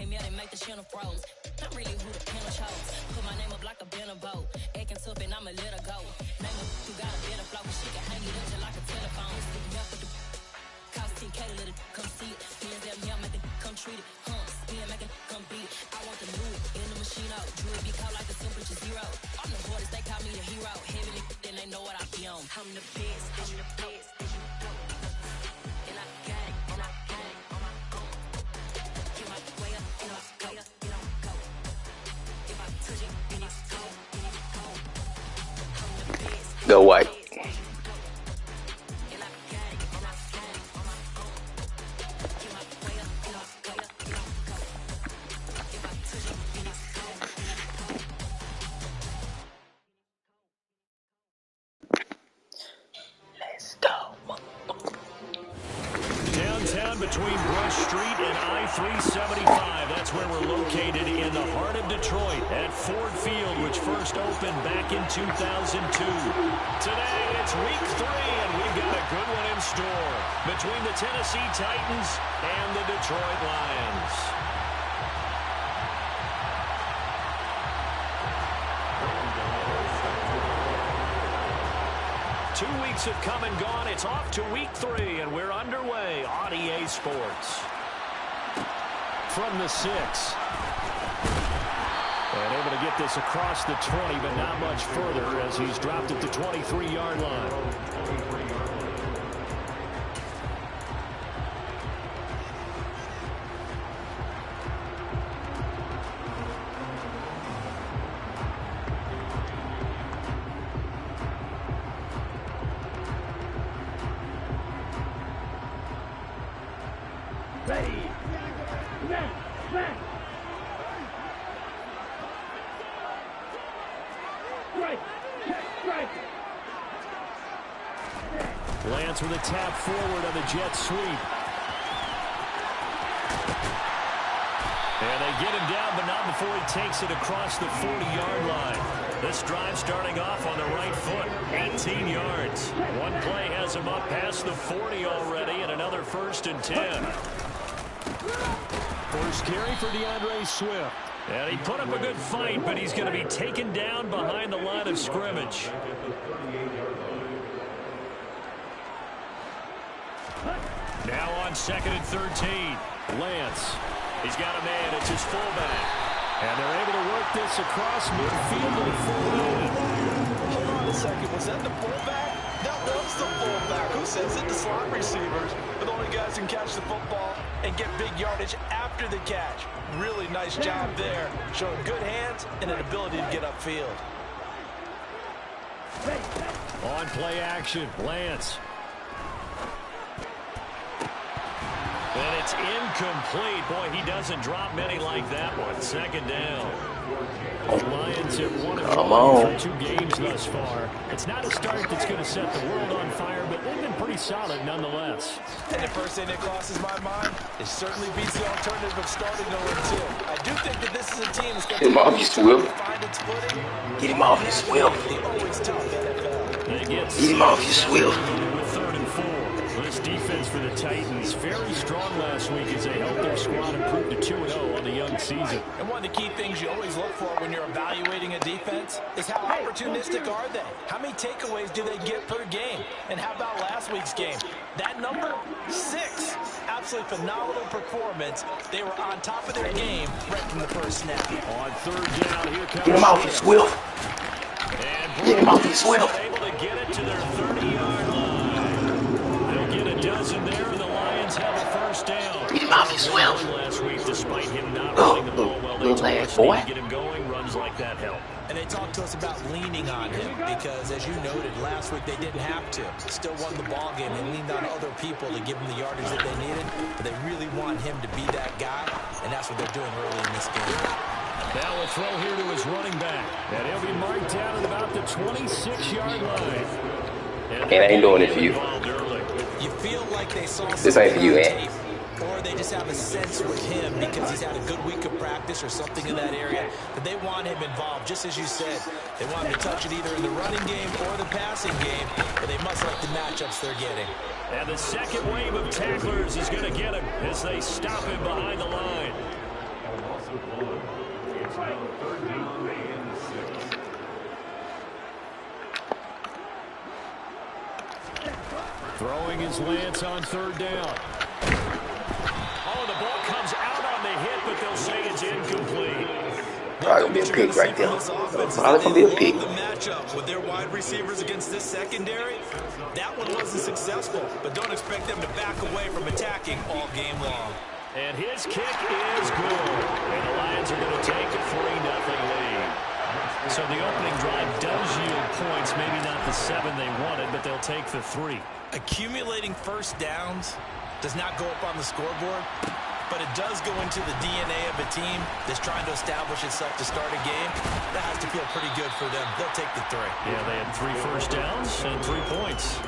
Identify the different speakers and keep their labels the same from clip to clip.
Speaker 1: came here, they make the channel froze. I'm really who the panel chose. Put my name up like a banner boat. Acting tough and I'ma let her go. Name her who got a better flow, she can hang it up just like a telephone. Stick for the cost 10K to let it come see it. Feelings that me, I make it come treat it. Spin, make it come beat it. I want the new in the machine out. Drew it be called like the temperature zero. I'm the hardest, they call me the hero. Heavenly, then they know what I be on. I'm the best, I'm the best. And I got it, and I got it on my own. Get my way up, you know, go, you don't go. If I touch it, then it's cold, then it's cold. I'm the best.
Speaker 2: Go white.
Speaker 3: Between Brush Street and I-375. That's where we're located in the heart of Detroit at Ford Field, which first opened back in 2002. Today, it's week 3, and we've got a good one in store between the Tennessee Titans and the Detroit Lions. Two weeks have come and gone. It's off to week 3, and we're underway on EA Sports. From the 6. And able to get this across the 20, but not much further as he's dropped it to 23-yard line. Lance with a tap forward on the jet sweep. And they get him down, but not before he takes it across the 40-yard line. This drive starting off on the right foot, 18 yards. One play has him up past the 40 already, and another 1st and 10. First carry for DeAndre Swift. And he put up a good fight, but he's going to be taken down behind the line of scrimmage. Now on 2nd and 13. Lance. He's got a man. It's his fullback. And they're able to work this across midfield to the fullback.
Speaker 4: Hold on a second. Was that the fullback? That was the fullback. Who sends it to slot receivers? But the only guys who can catch the football and get big yardage after the catch. Really nice job there. Showing good hands and an ability to get upfield.
Speaker 3: On play action, Lance. And it's incomplete. Boy, he doesn't drop many like that one. 2nd down. The Lions have won for 2 games thus far. It's not a start that's going to set the world on fire, but they've been pretty solid nonetheless.
Speaker 4: And the first thing that crosses my mind, it certainly beats the alternative of starting 0-2. I do think that this is a team that's going to find its footing.
Speaker 2: Get him off his Swift.
Speaker 4: Always tough, NFL.
Speaker 2: Get him off his Swift.
Speaker 3: 3rd and 4. This defense for the Titans very strong last week as they helped their squad improve to 2-0 on the young season.
Speaker 4: And one of the key things you always look for when you're evaluating a defense is how opportunistic are they? How many takeaways do they get per game? And how about last week's game? That number, 6. Absolutely phenomenal performance. They were on top of their game right from the first snap.
Speaker 3: On 3rd down, here comes
Speaker 2: Get him off his Swift. Get him off his Swift.
Speaker 3: Able to get it to their 30-yard line. Get a dozen there, and the Lions have a 1st down.
Speaker 2: Get him off his Swift.
Speaker 3: Last week, despite him not running the ball well, they get him going. Runs like that help.
Speaker 4: And they talked to us about leaning on him because, as you noted, last week they didn't have to. Still won the ball game. They leaned on other people to give them the yardage that they needed. But they really want him to be that guy, and that's what they're doing early in this game.
Speaker 3: Now a throw here to his running back. And he'll be marked down at about the 26-yard line.
Speaker 2: And I ain't doing it for you.
Speaker 4: You feel like they saw
Speaker 2: this ain't for you, man.
Speaker 4: Or they just have a sense with him because he's had a good week of practice or something in that area that they want him involved. Just as you said, they want him to touch it either in the running game or the passing game, but they must like the matchups they're getting.
Speaker 3: And the second wave of tacklers is going to get him as they stop him behind the line. Throwing his lance on third down. Oh, the ball comes out on the hit, but they'll say it's incomplete.
Speaker 2: Probably gonna be a pick right there. Probably gonna be a pick.
Speaker 4: The matchup with their wide receivers against this secondary, that one wasn't successful, but don't expect them to back away from attacking all game long.
Speaker 3: And his kick is good. And the Lions are going to take a 3-0 lead. So the opening drive does yield points, maybe not the 7 they wanted, but they'll take the 3.
Speaker 4: Accumulating first downs does not go up on the scoreboard, but it does go into the DNA of a team that's trying to establish itself to start a game. That has to feel pretty good for them. They'll take the 3.
Speaker 3: Yeah, they had 3 first downs and 3 points.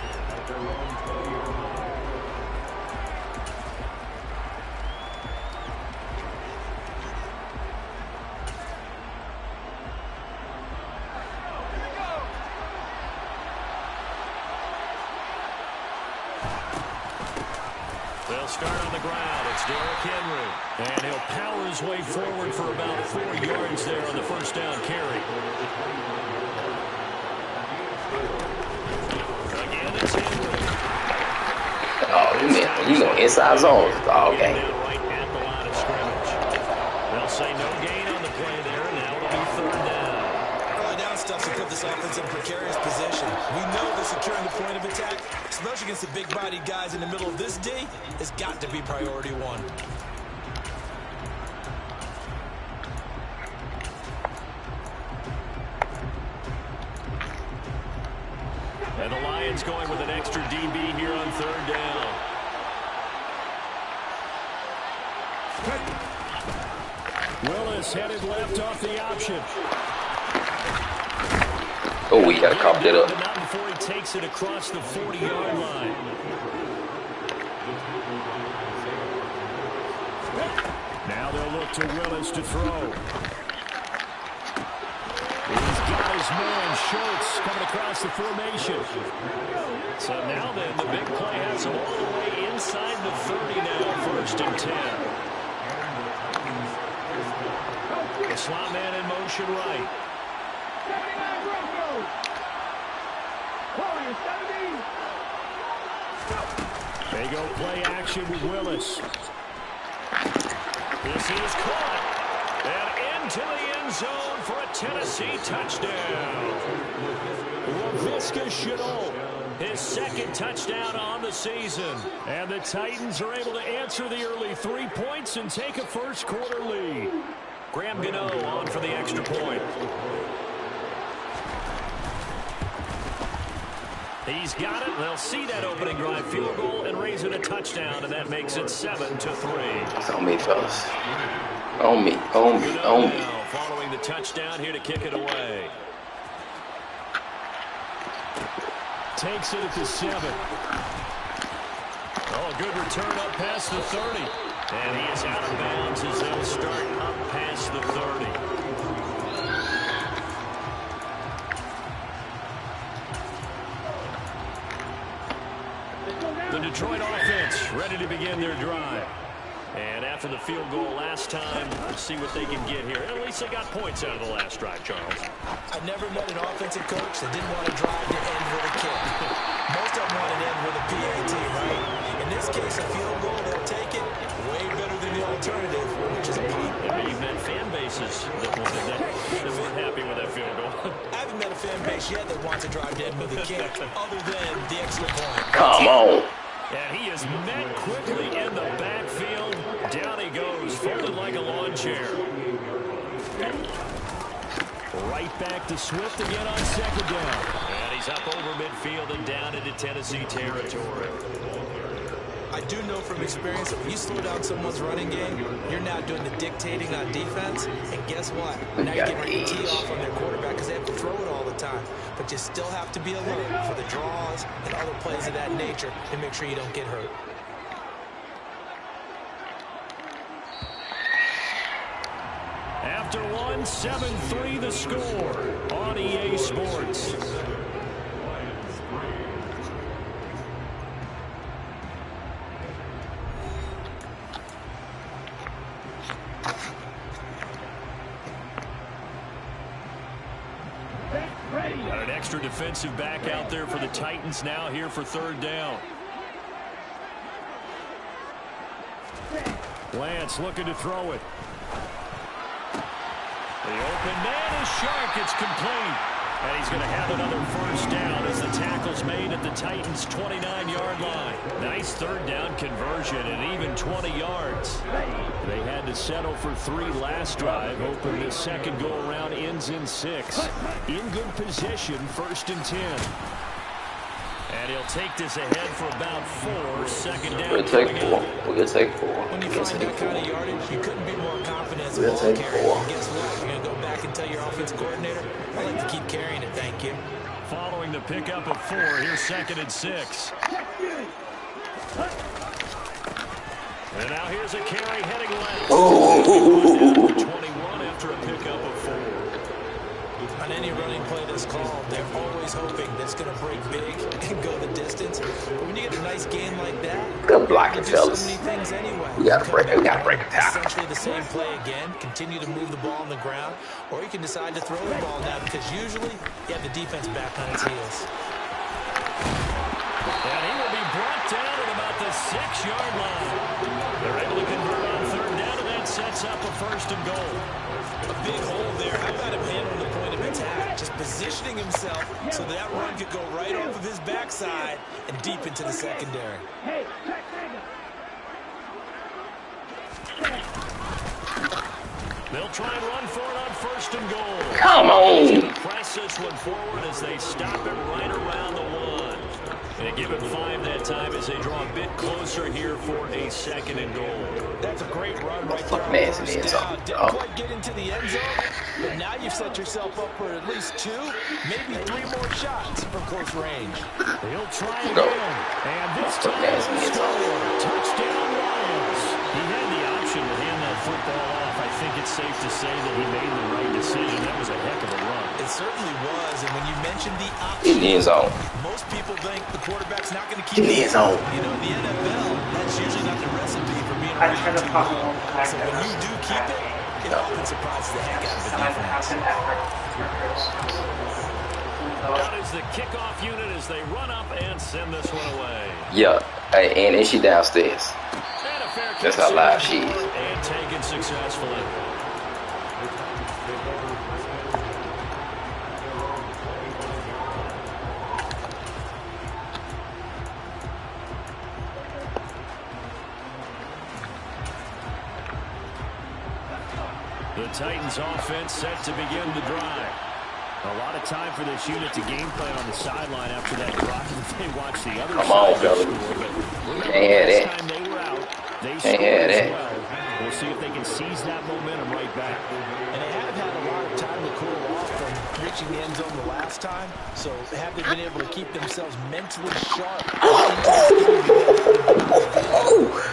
Speaker 3: They'll start on the ground. It's Derrick Henry. And he'll power his way forward for about 4 yards there on the first down carry. Again, it's Henry.
Speaker 2: Oh, you know, inside zones all game.
Speaker 3: Right at the line of scrimmage. They'll say no gain on the play there. Now it'll be third down.
Speaker 4: Early down stuff to put this offense in precarious position. We know that securing the point of attack, especially against the big-bodied guys in the middle of this D, has got to be priority 1.
Speaker 3: And the Lions going with an extra DB here on third down. Willis headed left off the option.
Speaker 2: Oh, we gotta cough that up.
Speaker 3: Not before he takes it across the 40-yard line. Now they'll look to Willis to throw. He's got his man, Schultz, coming across the formation. So now then, the big play has him all the way inside the 30 now, 1st and 10. The slot man in motion right. They go play action with Willis. This is caught. And into the end zone for a Tennessee touchdown. Laviska Shenault, his 2nd touchdown on the season. And the Titans are able to answer the early 3 points and take a first-quarter lead. Graham Gano on for the extra point. He's got it. They'll see that opening drive field goal and raise it a touchdown, and that makes it 7-3.
Speaker 2: It's on me, fellas. On me, on me, on me.
Speaker 3: Following the touchdown here to kick it away. Takes it at the 7. Oh, a good return up past the 30. And he is out of bounds as they'll start up past the 30. The Detroit offense ready to begin their drive. And after the field goal last time, we'll see what they can get here. At least they got points out of the last drive, Charles.
Speaker 4: I've never met an offensive coach that didn't want to drive to end with a kick. Most of them want to end with a PAT, right? In this case, a field goal, they'll take it. Way better than the alternative, which is a punt.
Speaker 3: And you've met fan bases that weren't happy with that field goal.
Speaker 4: I haven't met a fan base yet that wants to drive to end with a kick, other than the extra point.
Speaker 2: Come on.
Speaker 3: And he is met quickly in the backfield. Down he goes, folded like a lawn chair. Right back to Swift again on 2nd down. And he's up over midfield and down into Tennessee territory.
Speaker 4: I do know from experience that when you slow down someone's running game, you're now doing the dictating on defense. And guess what? Now you're getting ready to tee off on their quarterback because they have to throw it all the time. But you still have to be alert for the draws and other plays of that nature to make sure you don't get hurt.
Speaker 3: After one, 7-3 the score on EA Sports. extra defensive back out there for the Titans now here for third down. Lance looking to throw it. The open man is sharp. It's complete. And he's going to have another first down as the tackle's made at the Titans' 29-yard line. Nice third down conversion and even 20 yards. They had to settle for 3 last drive, hoping this second go-around ends in 6. In good position, 1st and 10. And he'll take this ahead for about 4. Second down.
Speaker 2: We'll take 4. We'll take 4.
Speaker 4: When you find that kind of yardage, you couldn't be more confident as a
Speaker 2: We'll
Speaker 4: ball
Speaker 2: take
Speaker 4: carrier.
Speaker 2: 4.
Speaker 4: And guess what? You're going to go back and tell your offensive coordinator, I like to keep carrying it, thank you.
Speaker 3: Following the pickup of 4, here's 2nd and 6. And now here's a carry heading left.
Speaker 2: Oh.
Speaker 3: 21 after a pickup of 4.
Speaker 4: On any running play that's called, they're always hoping that it's going to break big and go the distance. But when you get a nice game like that,
Speaker 2: Good blocking,
Speaker 4: you do
Speaker 2: fellas.
Speaker 4: so many things anyway.
Speaker 2: We gotta break it. We gotta break a tackle.
Speaker 4: Essentially the same play again. Continue to move the ball on the ground, or you can decide to throw the ball now because usually you have the defense back on its heels.
Speaker 3: And he will be brought down at about the 6-yard line. They're able to convert on third down, and that sets up a 1st and goal.
Speaker 4: A big hole there. How about him handling the point of attack? Just positioning himself so that run could go right off of his backside and deep into the secondary.
Speaker 3: They'll try and run for it on 1st and goal.
Speaker 2: Come on.
Speaker 3: Press this one forward as they stop it right around the 1. And give it 5 that time as they draw a bit closer here for a 2nd and goal.
Speaker 4: That's a great run right
Speaker 2: Fuck
Speaker 4: there.
Speaker 2: man's in the end zone.
Speaker 4: Didn't quite get into the end zone, but now you've set yourself up for at least 2, maybe 3 more shots from close range.
Speaker 3: He'll try
Speaker 2: Go.
Speaker 3: again. And this
Speaker 2: Fuck
Speaker 3: time
Speaker 2: man's in the end zone.
Speaker 3: touchdown Lions. He had the option to hand that football off. I think it's safe to say that he made the right decision. That was a heck of a run.
Speaker 4: It certainly was, and when you mentioned the
Speaker 2: In the end
Speaker 4: option,
Speaker 2: zone.
Speaker 4: most people think the quarterback's not going to keep
Speaker 2: In the end zone.
Speaker 4: You know, the NFL, that's usually not the recipe for being around too long. So when you do keep it, it often surprises the heck out of the defense.
Speaker 3: That is the kickoff unit as they run up and send this one away.
Speaker 2: Yeah. Hey, and she downstairs.
Speaker 3: And a fair
Speaker 2: That's
Speaker 3: catch
Speaker 2: how live
Speaker 3: there
Speaker 2: she is.
Speaker 3: and taken successfully. The Titans offense set to begin the drive. A lot of time for this unit to game plan on the sideline after that drive. They watch the other
Speaker 2: Come
Speaker 3: side
Speaker 2: on, fellas.
Speaker 3: score, but
Speaker 2: Can't have
Speaker 3: last
Speaker 2: that.
Speaker 3: time they were out, they
Speaker 2: Can't
Speaker 3: scored
Speaker 2: have
Speaker 3: as
Speaker 2: that.
Speaker 3: well. We'll see if they can seize that momentum right back.
Speaker 4: And they have had a lot of time to cool off from reaching the end zone the last time, so have they been able to keep themselves mentally sharp?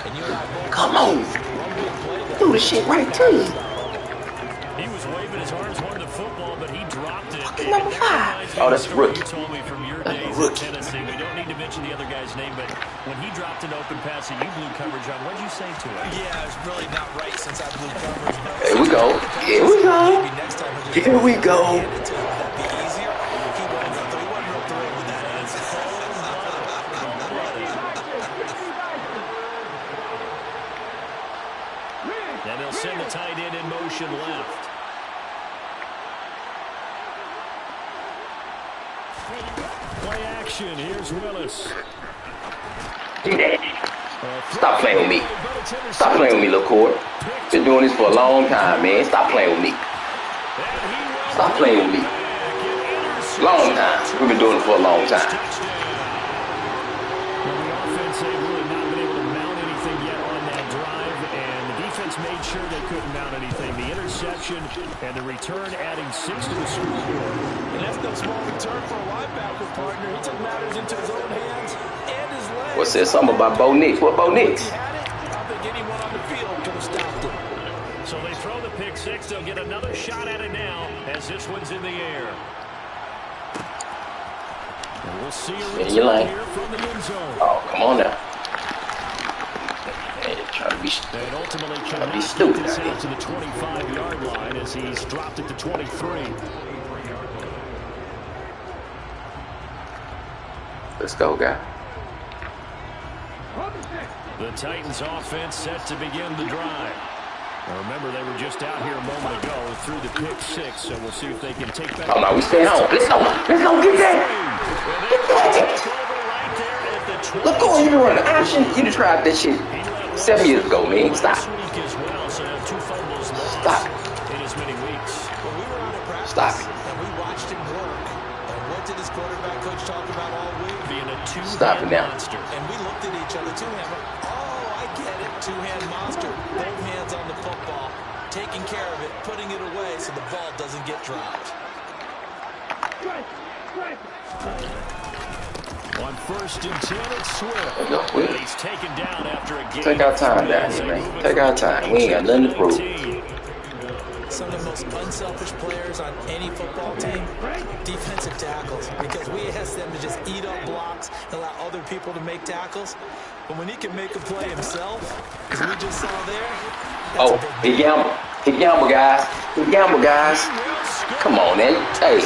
Speaker 4: And you and I both
Speaker 2: Come on.
Speaker 4: one big play there.
Speaker 2: Do the shit right to you.
Speaker 3: He was waving his arms toward the football, but he dropped it.
Speaker 2: Fucking number
Speaker 3: And
Speaker 2: 5.
Speaker 3: that reminds me
Speaker 2: Oh,
Speaker 3: of
Speaker 2: that's
Speaker 3: the story
Speaker 2: rookie.
Speaker 3: you told me from your
Speaker 2: That's
Speaker 3: days
Speaker 2: rookie.
Speaker 3: in Tennessee. We don't need to mention the other guy's name, but when he dropped an open pass that you blew coverage on, what'd you say to him?
Speaker 4: Yeah, it's really not right since I blew coverage.
Speaker 2: Here we go. Here we go.
Speaker 4: Maybe next time he'll just
Speaker 2: Here we go.
Speaker 4: hand it to him. That'd be easier. He wasn't real thrilled with that answer.
Speaker 3: And they'll send the tight end in motion left. Play action. Here's Willis.
Speaker 2: Stop playing with me. Stop playing with me, little Cory. Been doing this for a long time, man. Stop playing with me. Stop playing with me. Long time. We've been doing it for a long time.
Speaker 3: Well, the offense had really not been able to mount anything yet on that drive, and the defense made sure they couldn't mount anything. The interception and the return adding 6 to the scoreboard.
Speaker 4: And that's no small return for a linebacker partner. He took matters into his own hands and his legs.
Speaker 2: What's that? Something about Bo Nix. What Bo Nix?
Speaker 4: He had it. I think anyone on the field could have stopped it.
Speaker 3: So they throw the pick 6. They'll get another shot at it now as this one's in the air. And we'll see a
Speaker 2: In your lane.
Speaker 3: return here from the end zone.
Speaker 2: Oh, come on now. Man, trying to be
Speaker 3: And ultimately
Speaker 2: be
Speaker 3: cannot get
Speaker 2: stupid
Speaker 3: this
Speaker 2: out
Speaker 3: out to the 25-yard line as he's dropped it to 23.
Speaker 2: Let's go, guy.
Speaker 3: The Titans offense set to begin the drive. Now remember, they were just out here a moment ago through the pick six, so we'll see if they can take back.
Speaker 2: Oh, no, we stay home. Let's go. Let's go. Get that. Look, Cory, you run the option. You described that shit 7 years ago, man. Stop. Stop. Stop it.
Speaker 4: And we watched him work. And what did his quarterback coach talk about all week?
Speaker 3: Being a two-hand
Speaker 2: Stop it now.
Speaker 3: monster.
Speaker 4: And we looked at each other, two-hand. Oh, I get it. Two-hand monster. Both hands on the football. Taking care of it. Putting it away so the ball doesn't get dropped.
Speaker 3: On first and 10, it's Swift. And he's taken down after a game.
Speaker 2: Take our time down here, man. Take our time. We ain't got nothing to prove.
Speaker 4: Some of the most unselfish players on any football team, defensive tackles, because we ask them to just eat up blocks and allow other people to make tackles. But when he can make a play himself, as we just saw there,
Speaker 2: Oh, he gambled. He gambled, guys. He gambled, guys. Come on, man. Hey,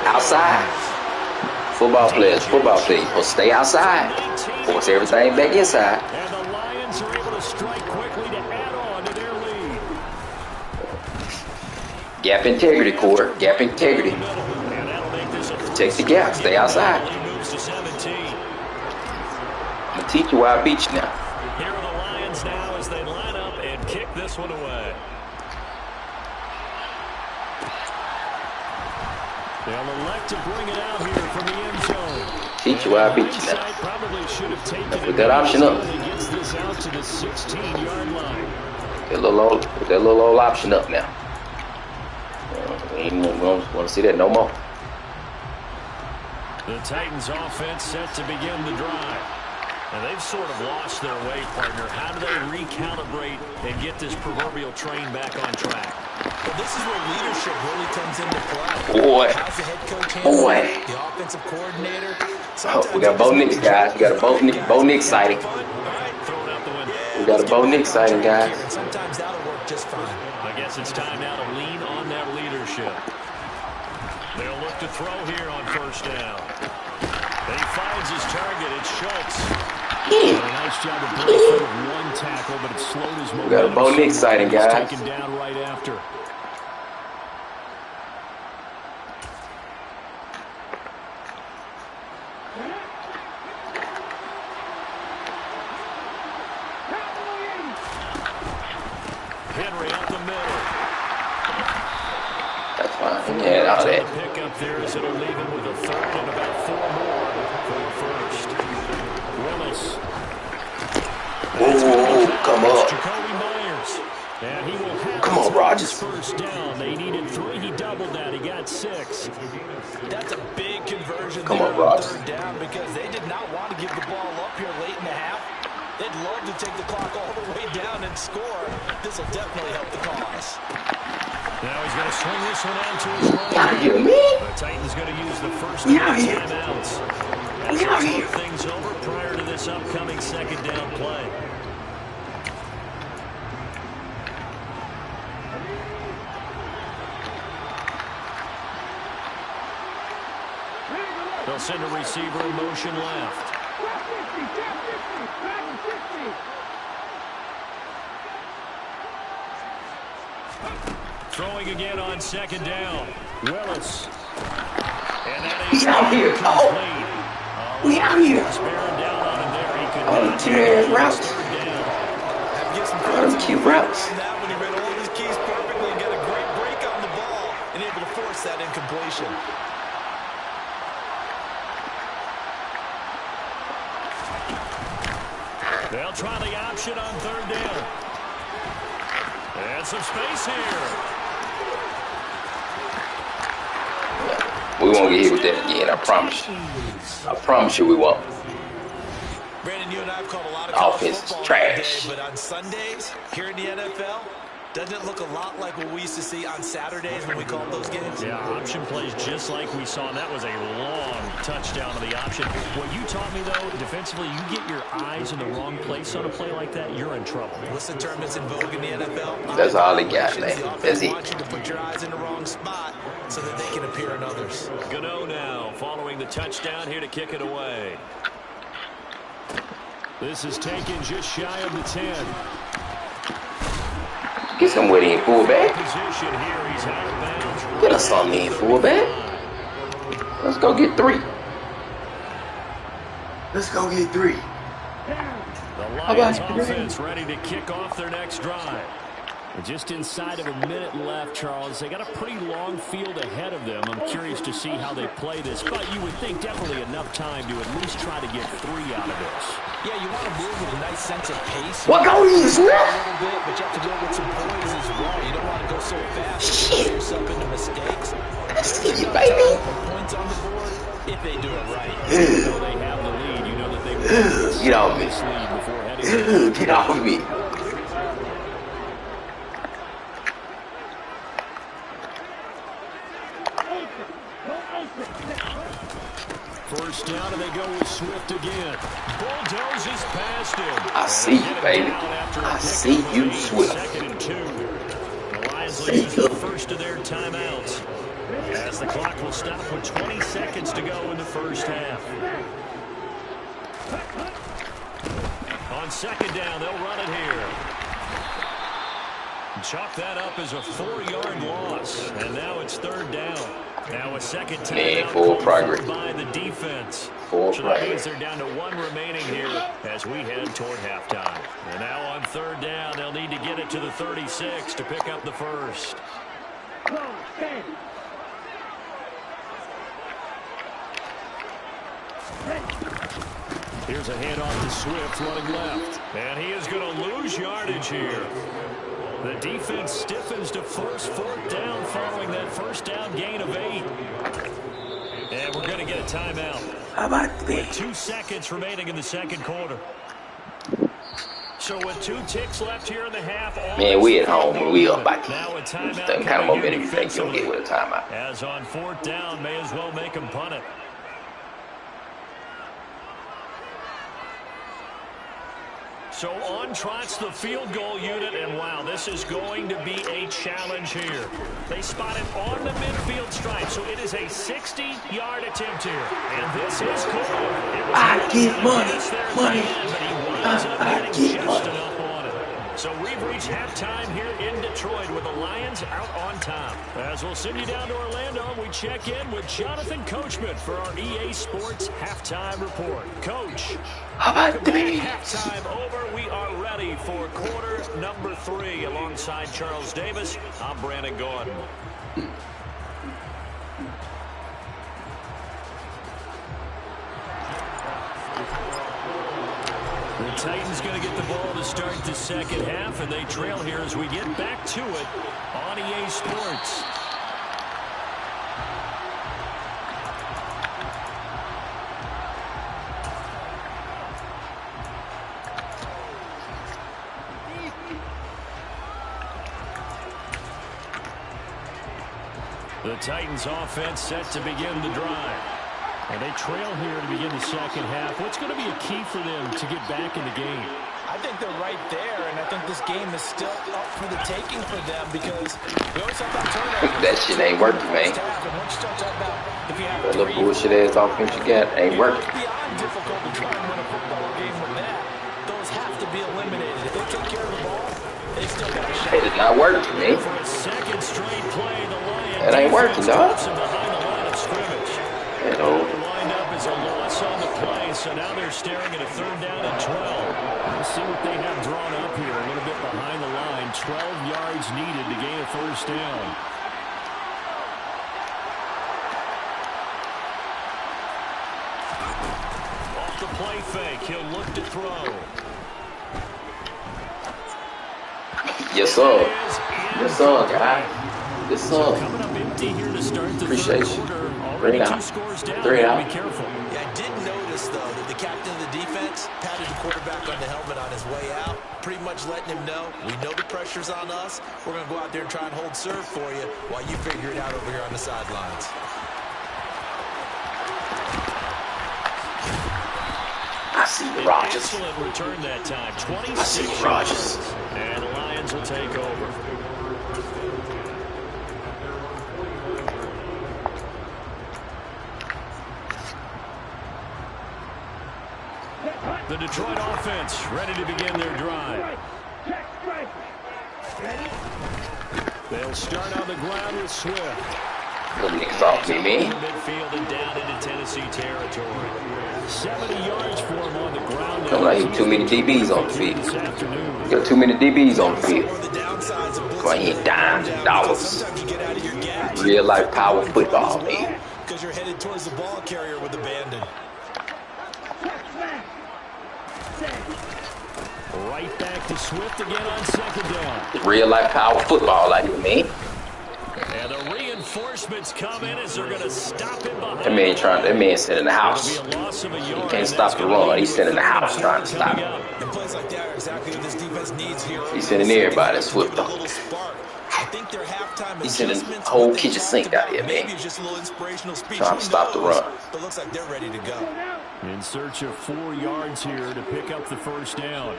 Speaker 2: outside. Football players, you're supposed to stay outside. Force everything back inside.
Speaker 3: And the Lions are able to strike quickly to add on to their lead.
Speaker 2: Gap integrity, Cory. Gap integrity. Protect the gap. Stay outside. I'm going to teach you why I beat you now.
Speaker 3: Here are the Lions now as they line up and kick this one away. They'll elect to bring it out here from the end zone.
Speaker 2: Teach you why I beat you now.
Speaker 3: Probably should have taken
Speaker 2: Put that option up.
Speaker 3: Gets this out to the 16-yard line.
Speaker 2: Put that little old option up now. We don't want to see that no more.
Speaker 3: The Titans offense set to begin the drive. And they've sort of lost their way, partner. How do they recalibrate and get this proverbial train back on track?
Speaker 4: Well, this is where leadership really comes into play.
Speaker 2: Boy.
Speaker 4: How's the head coach handle it? The offensive coordinator.
Speaker 2: Oh, we got Bo Nix, guys. We got a Bo Nix sighting. We got a Bo Nix sighting, guys.
Speaker 4: Sometimes that'll work just fine.
Speaker 3: I guess it's time now to lean on that leadership. They'll look to throw here on first down. And he finds his target. It's Schultz. A nice job of breaking one tackle, but it slowed his momentum.
Speaker 2: We got a Bo Nix sighting, guys.
Speaker 3: Taken down right after. Henry up the middle.
Speaker 2: That's fine. Yeah, all that.
Speaker 3: The pick up there is it'll leave him with a third and about 4 more for the first. Willis.
Speaker 2: Ooh, come on.
Speaker 3: And he will have
Speaker 2: Come on, Rodgers.
Speaker 3: First down. They needed 3. He doubled that. He got 6.
Speaker 4: That's a big conversion.
Speaker 2: Come
Speaker 4: there
Speaker 2: on, Rodgers.
Speaker 4: third down because they did not want to give the ball up here late in the half. They'd love to take the clock all the way down and score. This will definitely help the cause.
Speaker 3: Now he's going to swing this one out to his right.
Speaker 2: Out here, man.
Speaker 3: The Titans going to use the first
Speaker 2: Out here.
Speaker 3: timeouts.
Speaker 2: Out here.
Speaker 3: Things over prior to this upcoming second down play. They'll send a receiver in motion left. Throwing again on second down. Willis. And that is
Speaker 2: out here. Oh. We out here. Oh, the two-ass routes. Oh, them cute routes.
Speaker 4: When he read all his keys perfectly and got a great break on the ball and able to force that incompletion.
Speaker 3: They'll try the option on third down. And some space here.
Speaker 2: We won't get hit with that again, I promise you. I promise you we won't.
Speaker 4: Brandon, you and I have called a lot of college
Speaker 2: Offense is
Speaker 4: football
Speaker 2: trash.
Speaker 4: today, but on Sundays here in the NFL, Doesn't it look a lot like what we used to see on Saturdays when we called those games?
Speaker 3: Yeah, option plays just like we saw, and that was a long touchdown to the option. What you taught me, though, defensively, you get your eyes in the wrong place on a play like that, you're in trouble.
Speaker 4: What's the term that's in vogue in the NFL?
Speaker 2: That's all he got, man. That's it.
Speaker 4: I want you to put your eyes in the wrong spot so that they can appear in others.
Speaker 3: Gano now, following the touchdown, here to kick it away. This is taken just shy of the 10.
Speaker 2: Get somewhere in fullback. Get us something in fullback. Let's go get 3. Let's go get 3.
Speaker 3: The Lions offense ready to kick off their next drive. Just inside of a minute left, Charles. They got a pretty long field ahead of them. I'm curious to see how they play this, but you would think definitely enough time to at least try to get 3 out of this.
Speaker 4: Yeah, you want to move with a nice sense of pace.
Speaker 2: What go you, Swift?
Speaker 4: A little bit, but you have to go with some poise as well. You don't want to go so fast and put yourself into mistakes.
Speaker 2: See you, baby.
Speaker 4: Points on the board if they do it right.
Speaker 3: You know they have the lead. You know that they will
Speaker 2: get off me. Get off of me.
Speaker 3: First down, and they go with Swift again. Bulldozes past him.
Speaker 2: I see you, baby. I see you, Swift.
Speaker 3: Second and 2. The Lions will use the first of their timeouts, as the clock will stop with 20 seconds to go in the first half. On second down, they'll run it here. Chalk that up as a 4-yard loss, and now it's third down. Now a second timeout
Speaker 2: full progress
Speaker 3: by the defense.
Speaker 2: Full
Speaker 3: so that
Speaker 2: progress.
Speaker 3: means they're down to 1 remaining here as we head toward halftime. And now on third down, they'll need to get it to the 36 to pick up the first. Here's a handoff to Swift running left. And he is going to lose yardage here. The defense stiffens to force 4th down following that first down gain of 8. And we're going to get a timeout.
Speaker 2: How about
Speaker 3: with 2 seconds remaining in the second quarter. So with 2 ticks left here in the half.
Speaker 2: Man, we at home and we up by 10.
Speaker 3: Now a timeout.
Speaker 2: That kind of momentum you think you'll get with a timeout.
Speaker 3: As on 4th down, may as well make him punt it. So on trots the field goal unit, and wow, this is going to be a challenge here. They spot it on the midfield stripe, so it is a 60-yard attempt here. And this is cool.
Speaker 2: I get money.
Speaker 3: I get money. So we've reached halftime here in Detroit with the Lions out on top. As we'll send you down to Orlando, we check in with Jonathan Coachman for our EA Sports Halftime Report. Coach,
Speaker 2: how about this?
Speaker 3: Halftime over. We are ready for quarter number 3. Alongside Charles Davis, I'm Brandon Gordon. The Titans going to get the ball to start the second half, and they trail here as we get back to it on EA Sports. The Titans offense set to begin the drive. And they trail here to begin the second half. What's going to be a key for them to get back in the game?
Speaker 4: I think they're right there, and I think this game is still up for the taking for them because we always talk about turnovers.
Speaker 2: That shit ain't working, man. That little bullshit ass offense you got ain't working.
Speaker 4: It's beyond difficult to try and win a football game with that. Those have to be eliminated. If they take care of the ball, they still got a shot.
Speaker 2: It is not working, man.
Speaker 3: For a second straight play, the Lions
Speaker 2: that ain't working, dog.
Speaker 3: behind the line of scrimmage. Lined up as a loss on the play, so now they're staring at a third down and 12. Let's see what they have drawn up here. A little bit behind the line. 12 yards needed to gain a first down. Off the play fake, he'll look to throw.
Speaker 2: Yes, sir. Yes, sir, guy. Yes, sir.
Speaker 3: Coming up empty here to start the
Speaker 2: Appreciate
Speaker 3: third
Speaker 2: you.
Speaker 3: quarter.
Speaker 2: Bring
Speaker 3: Already
Speaker 2: it
Speaker 3: 2
Speaker 2: out.
Speaker 3: scores down.
Speaker 2: Bring it out.
Speaker 4: Be careful. Yeah, I did notice, though, that the captain of the defense patted the quarterback on the helmet on his way out, pretty much letting him know, we know the pressure's on us. We're going to go out there and try and hold serve for you while you figure it out over here on the sidelines.
Speaker 2: I see Rodgers.
Speaker 3: Excellent return that time. 26
Speaker 2: I see Rodgers.
Speaker 3: And the Lions will take over. The Detroit offense ready to begin their drive. They'll start on the ground with Swift.
Speaker 2: Good niggas off me, man.
Speaker 3: Midfield and down into Tennessee territory. 70 yards for him on the ground.
Speaker 2: Come on, too many DBs on the field. You got too many DBs on the field. Come on, he ain't dimes and dollars. Real life power football, man.
Speaker 4: Because you're headed towards the ball carrier with abandon.
Speaker 3: Right back to Swift again on second down.
Speaker 2: Real life power football like it, man.
Speaker 3: And the reinforcements come in as they're going to stop him behind.
Speaker 2: That man sitting in the house. He can't stop the run. He's sitting in the house trying to stop it.
Speaker 4: And plays like that are exactly what this defense needs here.
Speaker 2: He's sending everybody Swift though. He's sending the whole kitchen sink out here, man. Trying to stop the run.
Speaker 4: But looks like they're ready to go.
Speaker 3: In search of 4 yards here to pick up the first down.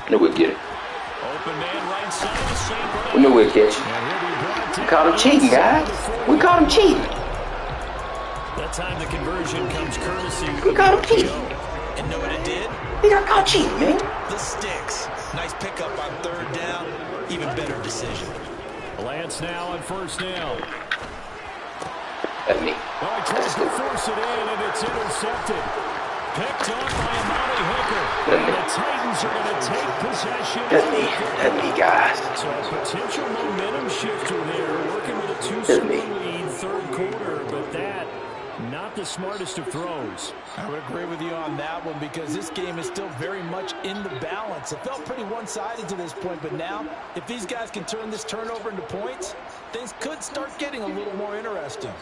Speaker 2: We knew we'd get it.
Speaker 3: Open man right side.
Speaker 2: We knew we'd catch it. We caught him cheating, guys. We caught him cheating.
Speaker 3: That time the conversion comes courtesy.
Speaker 2: We caught him cheating.
Speaker 4: And know what it did?
Speaker 2: He got caught cheating, man.
Speaker 4: The sticks. Nice pickup on third down. Even better decision.
Speaker 3: Lance now on first down.
Speaker 2: That's me.
Speaker 3: Well, he tries to force it in, and it's intercepted. Picked off by Amari Hooker. And the Titans are going to take possession.
Speaker 2: That's me. That's me, guys.
Speaker 3: So a potential momentum shifter there, working with a 2-score lead third quarter, but that not the smartest of throws.
Speaker 4: I would agree with you on that one because this game is still very much in the balance. It felt pretty one-sided to this point, but now if these guys can turn this turnover into points, things could start getting a little more interesting.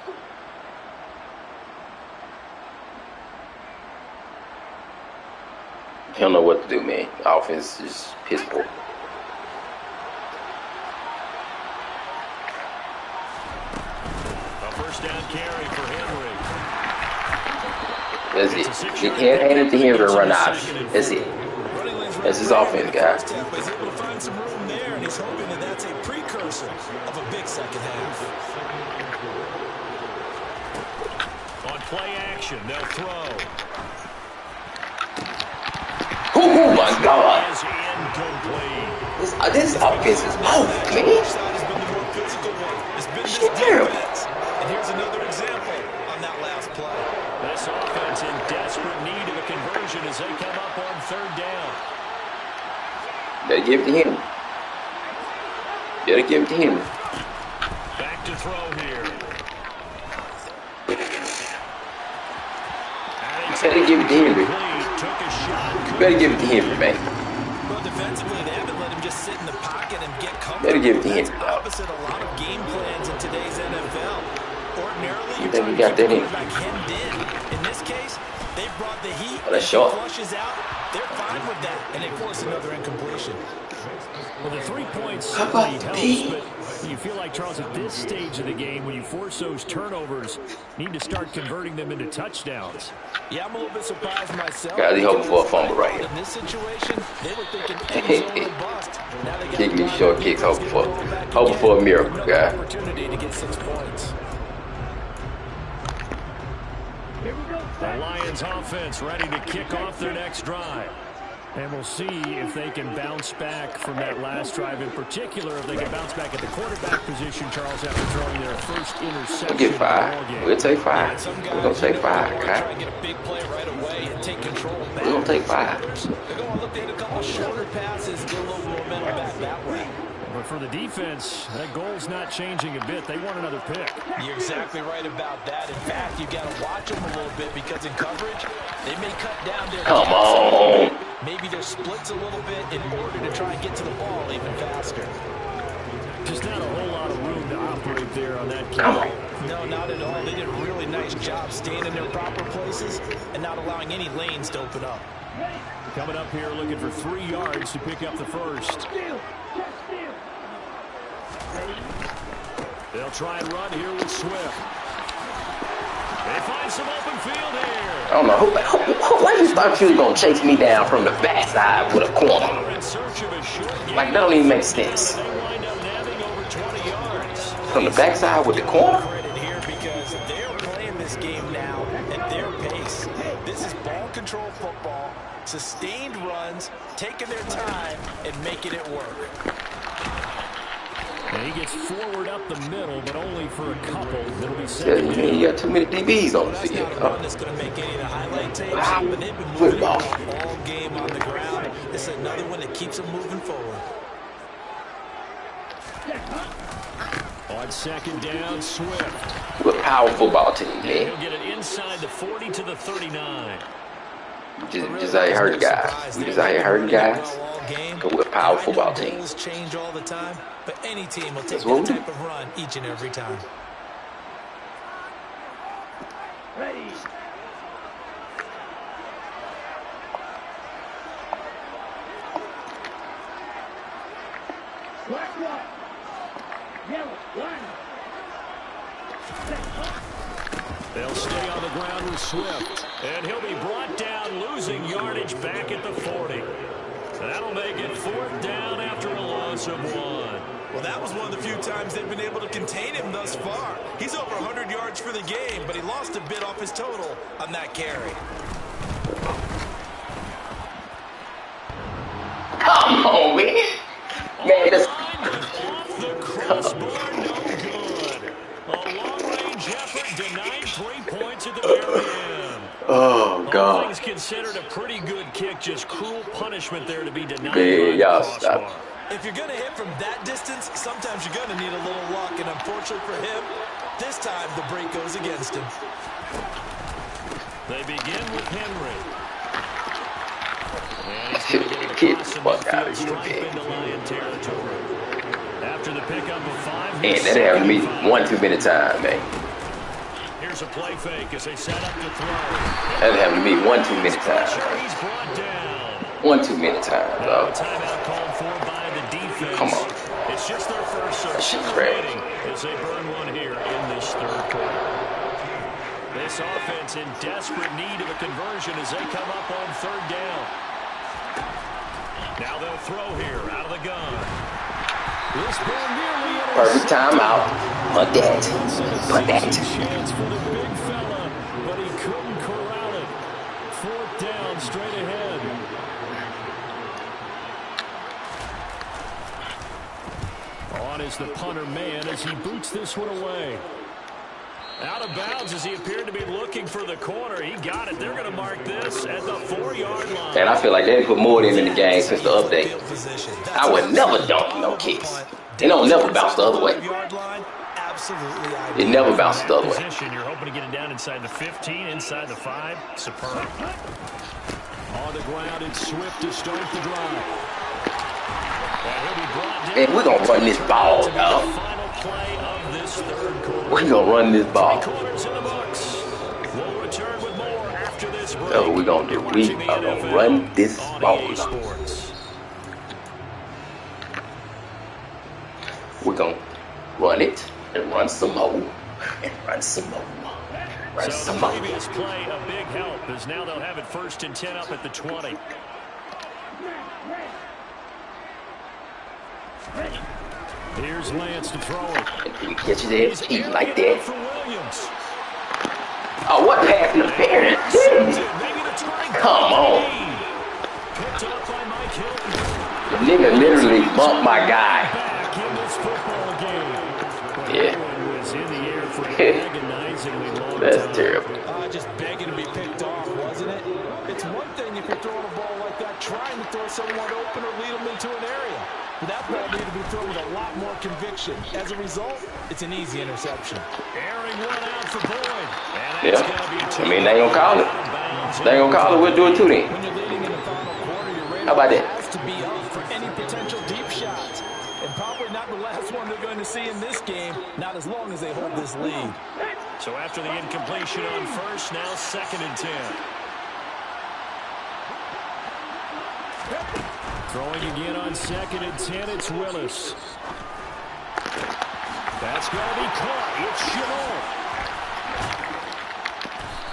Speaker 2: He don't know what to do, man. The offense is piss poor.
Speaker 3: A first down carry for Henry.
Speaker 2: That's it. He can't hand it to him to run out. That's it. That's his offense, guys.
Speaker 4: He's able to find some room there, and he's hoping that that's a precursor of a big second half.
Speaker 3: On play action, they'll throw.
Speaker 2: Oh my God! This offense is off, man. Shit, terrible.
Speaker 4: And here's another example on that last play.
Speaker 3: This offense in desperate need of a conversion as they come up on third down.
Speaker 2: Better give it to him. Better give it to him.
Speaker 3: Back to throw here.
Speaker 2: Better give it to Henry. Better give it to Henry, man.
Speaker 4: Well, defensively, they haven't let him just sit in the pocket and get comfortable.
Speaker 2: Better give it to Henry, dog.
Speaker 4: Opposite a lot of game plans in today's NFL. Ordinarily,
Speaker 2: You think we got that in?
Speaker 4: hemmed in. In this case, they brought the heat.
Speaker 2: Oh, that's short.
Speaker 4: Flushes out. They're fine with that, and they force another incompletion.
Speaker 3: Well, the 3 points
Speaker 2: How about
Speaker 3: certainly helps, but you feel like, Charles, at this stage of the game, when you force those turnovers, need to start converting them into touchdowns.
Speaker 4: Yeah, I'm a little bit surprised myself.
Speaker 2: Guys, he hoping for a fumble right here.
Speaker 4: In this situation, they were thinking end zone or bust. Now they got
Speaker 2: Kick me short kicks, hoping for a miracle, guys.
Speaker 4: Opportunity to get 6 points.
Speaker 3: The Lions offense ready to kick off their next drive. And we'll see if they can bounce back from that last drive. In particular, if they can bounce back at the quarterback position, Charles, after throwing their first interception.
Speaker 2: We'll get 5. We'll take 5. We're going to take 5, okay? We're going to take 5.
Speaker 4: They're going to look at a couple shorter passes, get a little momentum back that way.
Speaker 3: But for the defense, that goal's not changing a bit. They want another pick.
Speaker 4: You're exactly right about that. In fact, you've got to watch them a little bit because in coverage, they may cut down their
Speaker 2: Come on.
Speaker 4: maybe their splits a little bit in order to try and get to the ball even faster.
Speaker 3: Just not a whole lot of room to operate there on that
Speaker 2: Come
Speaker 3: kick.
Speaker 2: on.
Speaker 4: No, not at all. They did a really nice job staying in their proper places and not allowing any lanes to open up.
Speaker 3: Coming up here looking for 3 yards to pick up the first. They'll try and run here with Swift. They find some open field here.
Speaker 2: I don't know. Why you thought you was going to chase me down from the backside with a corner? Like, that don't even make sense. From the backside with the corner?
Speaker 4: Credit here because they're playing this game now at their pace. This is ball control football, sustained runs, taking their time and making it work.
Speaker 3: And he gets forward up the middle, but only for a couple. It'll be
Speaker 2: second. Yeah, you got too many DBs on the field.
Speaker 4: That's not a run that's going to make any of the highlight tapes, but they've been moving all game on the ground. This is another one that keeps them moving forward.
Speaker 3: On second down, Swift.
Speaker 2: What a power football team, man.
Speaker 3: He'll get it inside the 40 to the 39.
Speaker 2: Just out here hurting guys. We just out here hurting guys. Because we're a power football team.
Speaker 4: Change all the time, but any team will take that type of run each and every time.
Speaker 5: Ready. Black one. Yellow one.
Speaker 3: They'll stay on the ground with Swift. And he'll be brought down, losing yardage back at the 40. That'll make it 4th down after a loss of 1.
Speaker 4: Well, that was one of the few times they've been able to contain him thus far. He's over 100 yards for the game, but he lost a bit off his total on that carry.
Speaker 2: Come on, man. Man, that's...
Speaker 3: Off the crossbar, no good. A long-range effort denied 3 points at the very end.
Speaker 2: Oh, God.
Speaker 3: All things considered a pretty good kick, just cruel punishment there to be denied.
Speaker 2: Man, y'all stop.
Speaker 4: If you're going to hit from that distance, sometimes you're going to need a little luck, and unfortunately for him, this time the break goes against him.
Speaker 3: They begin with Henry.
Speaker 2: Get the fuck out of here, man.
Speaker 3: After the pickup of 5,
Speaker 2: Man, that happened to me one too many times, man.
Speaker 3: Here's a play fake as they set up to throw.
Speaker 2: That happened to me one too many times.
Speaker 3: He's brought down.
Speaker 2: One too many times, dog.
Speaker 3: Timeout called for by the defense.
Speaker 2: Come on.
Speaker 3: It's just their first
Speaker 2: That shit's
Speaker 3: remaining as they burn one here in this 3rd quarter. This offense in desperate need of a conversion as they come up on 3rd down. Now they'll throw here out of the gun. This ball nearly
Speaker 2: Perfect timeout. Punt that. Punt that.
Speaker 3: Chance for the big fella, but he couldn't corral it. 4th down, straight ahead. On is the punter man as he boots this one away. Out of bounds as he appeared to be looking for the corner. He got it. They're going to mark this at the 4-yard line.
Speaker 2: And I feel like they didn't put more in the game since the update. I would never dunk no kicks. They don't never bounce the other way. It never bounces the other way.
Speaker 3: You're hoping to get it down inside the 15, inside the 5. Superb. On the ground, it's Swift to start the drive.
Speaker 2: Man, we're going to run this ball, dog.
Speaker 3: Final play of this 3rd quarter.
Speaker 2: We're going to run this ball.
Speaker 3: We'll return with more after this break.
Speaker 2: That's what we're going to do. We are going to run this ball. We're going to run it and run some more and run some more. Run some more.
Speaker 3: Previous play a big help as now they'll have it 1st and 10 up at the 20. Here's Lance to throw it.
Speaker 2: And we catch his ass feet like that. Oh, what pass interference? Come on. The nigga literally bumped my guy. Yeah. That's terrible.
Speaker 4: Just begging to be picked off, wasn't it? It's one thing if you're throwing a ball like that, trying to throw someone open or lead them into an area. But that ball needed to be thrown with a lot more conviction. As a result, it's an easy interception.
Speaker 3: Airing one out for Boyd.
Speaker 2: Yeah. I mean, they ain't gonna call it. They ain't gonna call it. We'll do it too then. How about that?
Speaker 4: To be up for any potential deep shots. And probably not the last one they're going to see in this game, not as long as they hold this lead.
Speaker 3: So after the incompletion on first, now 2nd and 10. Throwing again on 2nd and 10, it's Willis. That's going to be caught. It's Chenal.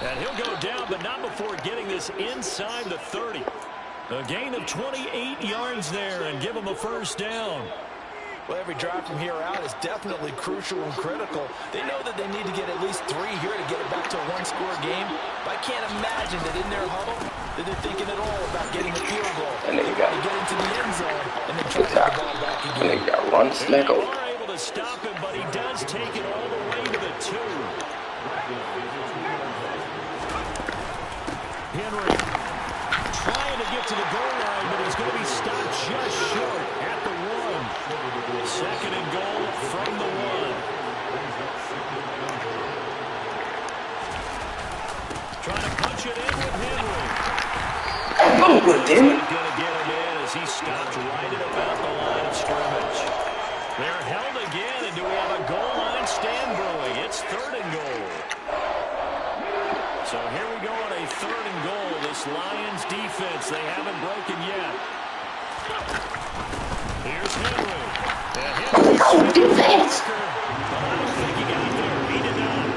Speaker 3: And he'll go down, but not before getting this inside the 30. A gain of 28 yards there and give him a first down.
Speaker 4: Well, every drive from here out is definitely crucial and critical. They know that they need to get at least 3 here to get it back to a one-score game. But I can't imagine that in their huddle that they're thinking at all about getting a field goal.
Speaker 2: And then you got
Speaker 4: to get into the end zone and then try to get the ball back again.
Speaker 2: And then you got run Snacko.
Speaker 3: They are able to stop him, but he does take it all the way to the 2. Henry trying to get to the goal line, but he's going to be stopped just short at the 1. 2nd and goal from the 1. Trying to punch it in with Henry.
Speaker 2: Oh, good, damn it.
Speaker 3: Going to get him in as he stopped right at about the line of scrimmage. They're held again, and do we have a goal line stand brewing? It's 3rd and goal. So here we go on a 3rd and goal. This Lions defense, they haven't broken yet. Here's Henry.
Speaker 2: Oh, defense.
Speaker 3: I don't think he got there. He did not.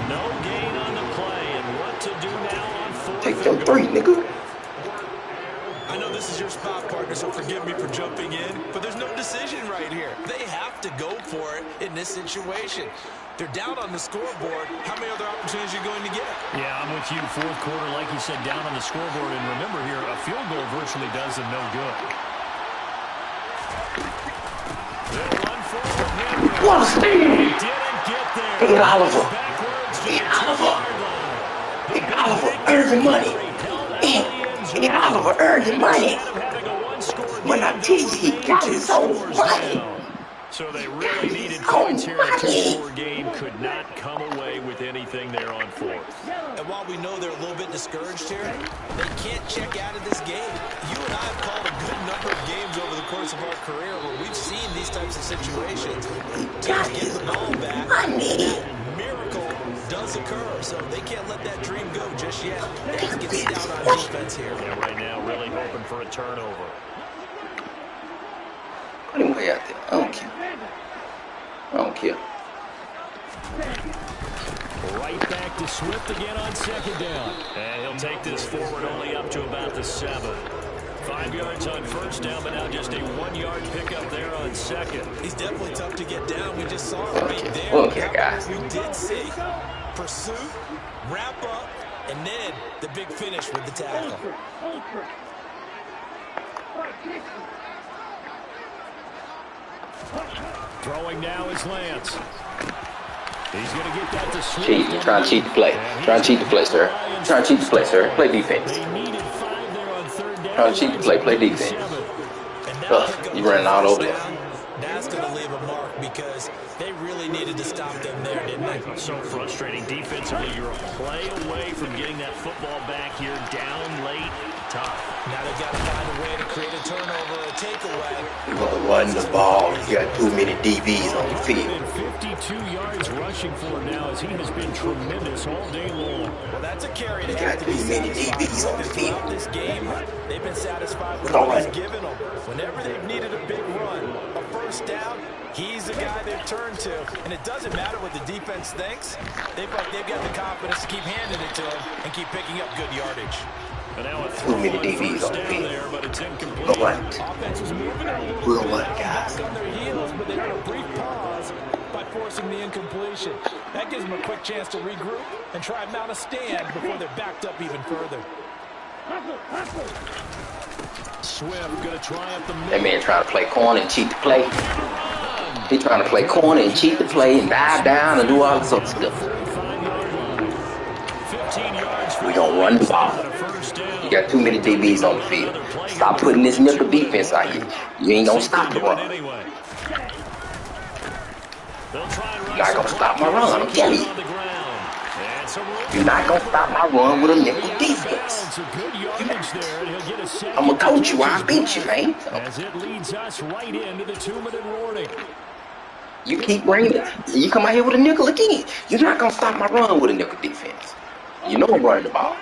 Speaker 3: No gain on the play, and what to do now on 4th
Speaker 2: Take them 3, nigga.
Speaker 4: I know this is your spot, partner, so forgive me for jumping in, but there's no decision right here. They have to go for it in this situation. They're down on the scoreboard. How many other opportunities are you going to get?
Speaker 3: Yeah, I'm with you. 4th quarter, like you said, down on the scoreboard. And remember here, a field goal virtually does them no good. They'll run forward.
Speaker 2: What a steal.
Speaker 3: Didn't get there.
Speaker 2: Hey, Oliver.
Speaker 3: Backwards to
Speaker 2: Hey,
Speaker 3: the
Speaker 2: Oliver.
Speaker 3: 2-yard line.
Speaker 2: Hey, Oliver, earn your money. Hey, Oliver, earn your money. When I tell you he got his own money.
Speaker 3: So they really needed points here in a 2-score game. Could not come away with anything there on 4th.
Speaker 4: And while we know they're a little bit discouraged here, they can't check out of this game. You and I have called a good number of games over the course of our career where we've seen these types of situations. Teams get the ball back, and that miracle does occur. So they can't let that dream go just yet. They have to get stout on defense here.
Speaker 3: Yeah, right now really hoping for a turnover.
Speaker 2: Put him way out there. I don't care. I don't care.
Speaker 3: Right back to Swift again on 2nd down. And he'll take this forward only up to about the 7. 5 yards on 1st down, but now just a 1-yard pickup there on 2nd.
Speaker 4: He's definitely tough to get down. We just saw it right there.
Speaker 2: Okay, guys.
Speaker 4: We did see pursuit, wrap up, and then the big finish with the tackle.
Speaker 3: Throwing now is Lance. He's going to get that to Swift.
Speaker 2: Cheating, trying to cheat the play. Trying to cheat the play, sir. Trying to cheat the play, sir. Play defense.
Speaker 3: They needed 5 there on 3rd down.
Speaker 2: Trying to cheat the play. Play defense. You running all over there.
Speaker 4: That's going to leave a mark because they really needed to stop them there, didn't they?
Speaker 3: So frustrating defensively. You're a play away from getting that football back here down late. Tough.
Speaker 4: Now they've got to find a way to create a turnover, a takeaway.
Speaker 2: You're going to run the ball. You got too many DBs on your field.
Speaker 3: 52 yards rushing for him now as he has been tremendous all day long.
Speaker 4: Well, that's a carry to
Speaker 2: You
Speaker 4: have
Speaker 2: got
Speaker 4: to be
Speaker 2: too many
Speaker 4: satisfied
Speaker 2: DBs on the
Speaker 4: with.
Speaker 2: field.
Speaker 4: Throughout this game, they've been satisfied with
Speaker 2: Don't
Speaker 4: what he's
Speaker 2: run.
Speaker 4: given them. Whenever they've needed a big run, a 1st down, he's the guy they've turned to. And it doesn't matter what the defense thinks. They've got the confidence to keep handing it to him and keep picking up good yardage.
Speaker 3: And now a
Speaker 2: Too many DBs on the field.
Speaker 3: there, but it's incomplete.
Speaker 2: Go run.
Speaker 4: Offense is moving a little
Speaker 2: We'll
Speaker 4: bit
Speaker 2: run,
Speaker 4: back
Speaker 2: guys.
Speaker 4: on their heels, but they had a brief pause by forcing the incompletion. That gives them a quick chance to regroup and try and mount a stand before they're backed up even further.
Speaker 3: Swift going to try up the middle.
Speaker 2: That man trying to play corner and cheat the play. He trying to play corner and cheat the play and dive down and do all this other stuff.
Speaker 3: 15 yards.
Speaker 2: We gonna run the ball. You got too many DBs on the field. Stop putting this nickel defense out here. You ain't gonna stop the run. You're not gonna stop my run, I'm telling you.
Speaker 3: And
Speaker 2: You're not going to stop my run with a nickel defense. I'm going to coach you. I'll beat you, man.
Speaker 3: As it leads us right into the 2-minute warning.
Speaker 2: You keep bringing it. You come out here with a nickel again. You're not going to stop my run with a nickel defense. You know I'm running the ball.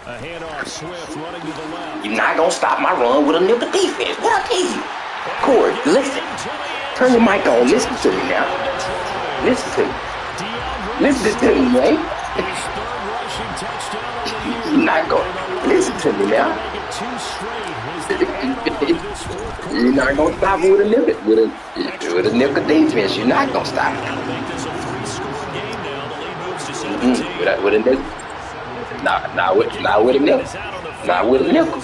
Speaker 3: A handoff, Swift running to the left.
Speaker 2: You're not going to stop my run with a nickel defense. What I tell you? Corey, listen. Turn your mic on. Listen to me now. Listen to me. Listen to me, man. You're not going to listen to me now. You're not going to stop me with a nickel. With a nickel defense. You're not going to stop me. With a nickel. Not with a nickel. Not with a nickel.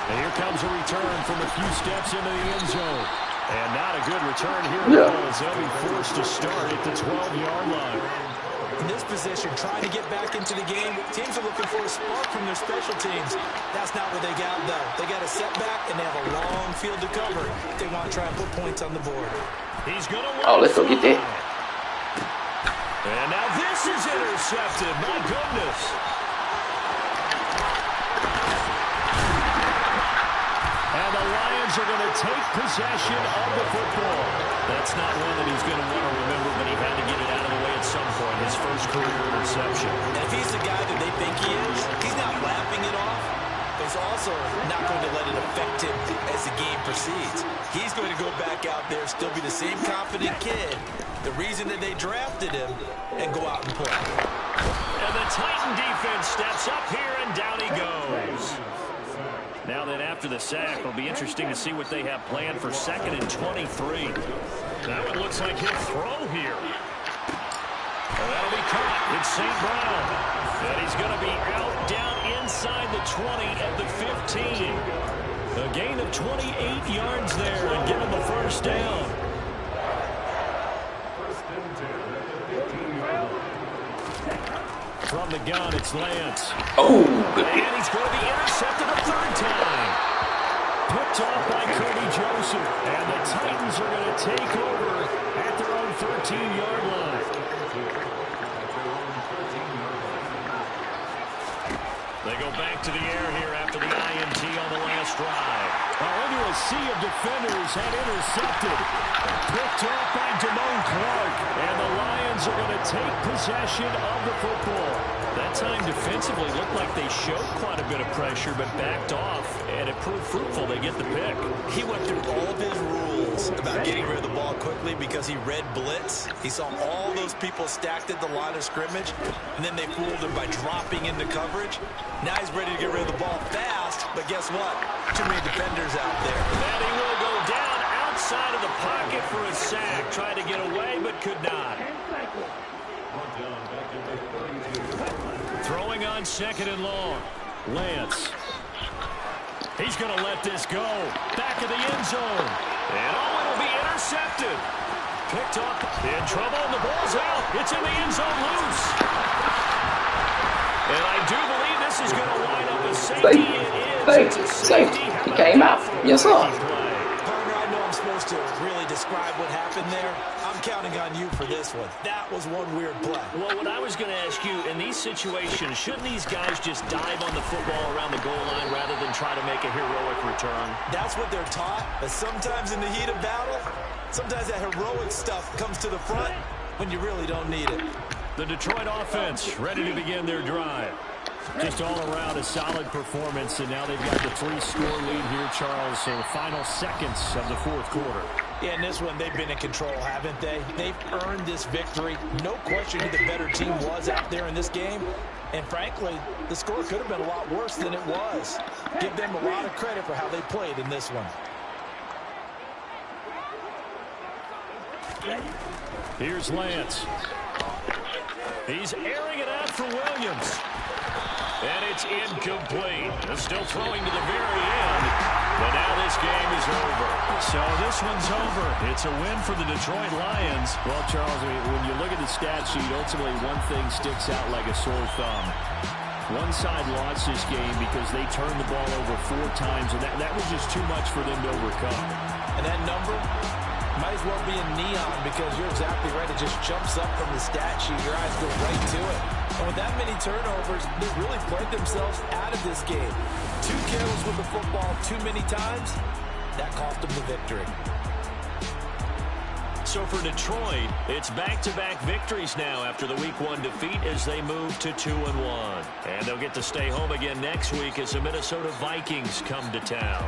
Speaker 3: And here comes a return from a few steps into the end zone. And not a good return here. Yeah. They'll be forced to start at the 12-yard line.
Speaker 4: In this position, trying to get back into the game, teams are looking for a spark from their special teams. That's not what they got, though. They got a setback, and they have a long field to cover if they want to try and put points on the board.
Speaker 3: He's going to
Speaker 2: let's go get that.
Speaker 3: And now this is intercepted. My goodness. And the Lions are going to take possession of the football. That's not one that he's going to want to remember, but he had to get it out of the way at some point. His first career interception.
Speaker 4: And if he's the guy that they think he is, he's not laughing it off. He's also not going to let it affect him as the game proceeds. He's going to go back out there, still be the same confident kid, the reason that they drafted him, and go out and play.
Speaker 3: And the Titan defense steps up here, and down he goes. Now then, after the sack, it'll be interesting to see what they have planned for 2nd and 23. Now it looks like he'll throw here. And that'll be caught. It's St. Brown. And he's going to be out down inside the 20 at the 15. A gain of 28 yards there and give him the first down. From the gun, it's Lance.
Speaker 2: Oh, good.
Speaker 3: And he's going to be intercepted a third time. Picked off by Cody Joseph. And the Titans are going to take over at their own 13-yard line. They go back to the air here after the INT on the last drive. Into a sea of defenders had intercepted. Picked off by Damone Clark. And the Lions are going to take possession of the football. That time defensively looked like they showed quite a bit of pressure, but backed off, and it proved fruitful. They get the pick.
Speaker 4: He went through all of his rules about getting rid of the ball quickly because he read blitz. He saw all those people stacked at the line of scrimmage, and then they fooled him by dropping into coverage. Now he's ready to get rid of the ball fast, but guess what? Too many defenders out there.
Speaker 3: And he will go down outside of the pocket for a sack. Tried to get away, but could not. Throwing on 2nd and long. Lance. He's going to let this go. Back of the end zone. And it'll be intercepted. Picked up. In trouble, and the ball's out. It's in the end zone loose. And I do believe this is going to line up a safety.
Speaker 2: Safety. He came out. Yes, sir.
Speaker 4: Partner, I know I'm supposed to really describe what happened there. I'm counting on you for this one. That was one weird play.
Speaker 3: Well, what I was going to ask you, in these situations, shouldn't these guys just dive on the football around the goal line rather than try to make a heroic return?
Speaker 4: That's what they're taught, but sometimes in the heat of battle, sometimes that heroic stuff comes to the front when you really don't need it.
Speaker 3: The Detroit offense ready to begin their drive. Just all around a solid performance, and now they've got the 3-score lead here, Charles. So the final seconds of the 4th quarter.
Speaker 4: Yeah, in this one, they've been in control, haven't they? They've earned this victory. No question who the better team was out there in this game. And frankly, the score could have been a lot worse than it was. Give them a lot of credit for how they played in this one.
Speaker 3: Here's Lance. He's airing it out for Williams. And it's incomplete. They're still throwing to the very end. But now this game is over. So this one's over. It's a win for the Detroit Lions. Well, Charles, when you look at the stat sheet, ultimately one thing sticks out like a sore thumb. One side lost this game because they turned the ball over 4 times, and that was just too much for them to overcome.
Speaker 4: And that number might as well be in neon because you're exactly right. It just jumps up from the stat sheet. Your eyes go right to it. And with that many turnovers, they really played themselves out of this game. Too careless with the football too many times. That cost them the victory.
Speaker 3: So for Detroit, it's back-to-back victories now after the Week 1 defeat as they move to 2-1. And they'll get to stay home again next week as the Minnesota Vikings come to town.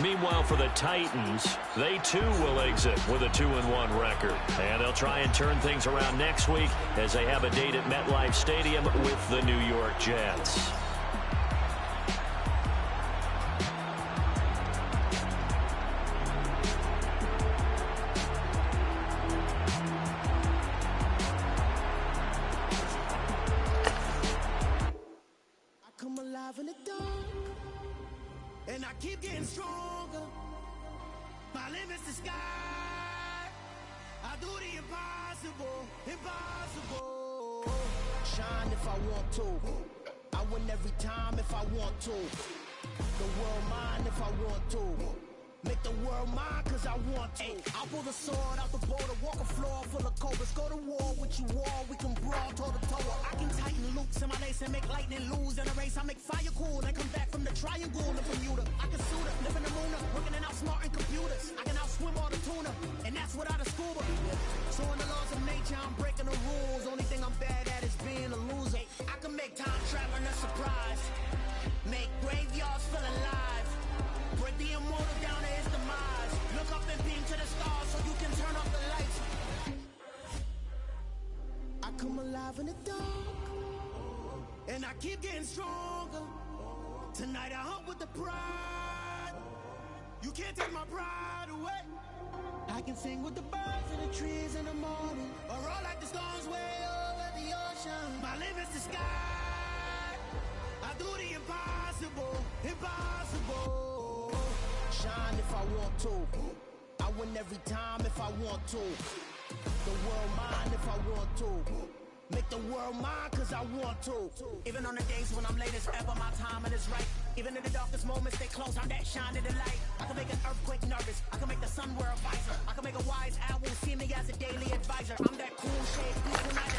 Speaker 3: Meanwhile, for the Titans, they too will exit with a 2-1 record. And they'll try and turn things around next week as they have a date at MetLife Stadium with the New York Jets.
Speaker 6: In the dark, and I keep getting stronger. My limit's the sky. I do the impossible, impossible. Shine if I want to. I win every time if I want to. The world mine if I want to. Make the world mine cause I want to. I'll pull the sword out the border, walk a floor full of cobras. Go to war with you all, we can brawl toe to toe. I can tighten loops in my lace and make lightning lose in a race. I make fire cool and come back from the triangle in Bermuda. I can suit up, live in the moon, working and outsmarting computers. I can outswim all the tuna, and that's without a scuba. So in the laws of nature, I'm breaking the rules. Only thing I'm bad at is being a loser. I can make time traveling a surprise. Make graveyards feel alive. Break the immortal down to his demise. Look up and beam to the stars so you can turn off the lights. I come alive in the dark, and I keep getting stronger. Tonight I hunt with the pride. You can't take my pride away. I can sing with the birds and the trees in the morning, or roll like the storms way over the ocean. My limit's the sky. I do the impossible, impossible. Shine if I want to. I win every time if I want to. The world mine if I want to. Make the world mine cause I want to. Even on the days when I'm late as ever, my timing is right. Even in the darkest moments, stay close, I'm that shining the light. I can make an earthquake nervous. I can make the sun wear a visor. I can make a wise owl see me as a daily advisor. I'm that cool shade, peaceful night.